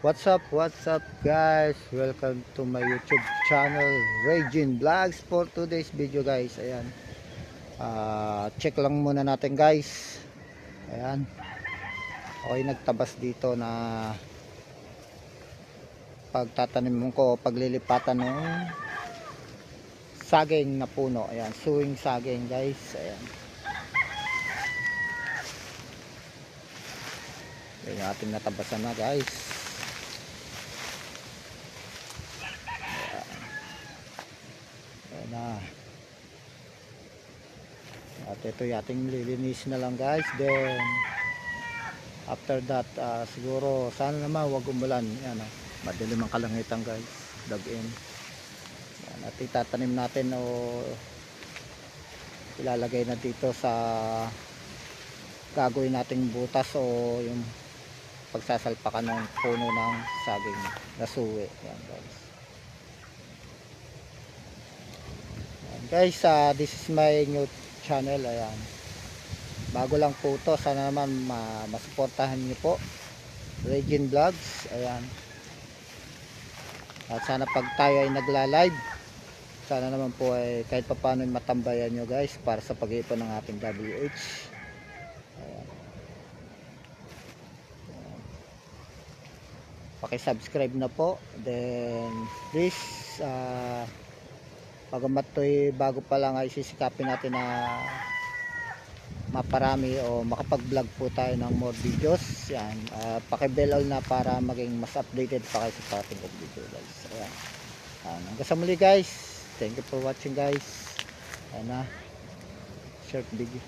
What's up guys? Welcome to my YouTube channel, Regine Vlogs. For today's video guys, ayan. Check lang muna natin guys. Ayan. Okay, nagtabas dito na pagtatanim ko, paglilipatan ng saging na puno. Ayan, suwing saging guys. Ayan. Ayan, ating natabasan na guys. Na. At ito yung ating lilinis na lang guys. Then after that siguro sana naman wag umulan. Yan, madilim ang kalangitan guys. Dag-in. Yan, at itatanim natin o ilalagay na dito sa gagawin nating butas o yung pagsasalpakan ng puno ng saging na suwi. Yan guys. Guys, this is my new channel. Ayan, bago lang po to. Sana naman masuportahan niyo po Regine Vlogs. Ayan, at sana pag tayo ay nagla-live, sana naman po ay kahit pa paano matambayan nyo guys para sa pag-iipon ng ating WH. Ayan. Paki-subscribe na po. Then please pagamat to'y bago pa lang ay sisikapin natin na maparami o makapag-vlog po tayo ng more videos. Yan, paki-bell all na para maging mas updated pa kayo sa ating video guys. Ayan. Hanggang sa muli guys. Thank you for watching guys. Ayan na, short video.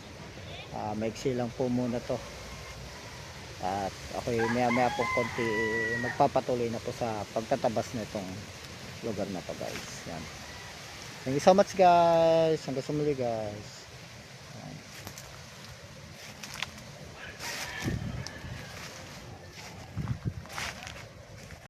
Maiksi lang po muna to. At ako'y maya po konti magpapatuloy na po sa pagtatabas na itong lugar na to guys. Yan. Thank you so much guys. Hanggang sa muli guys.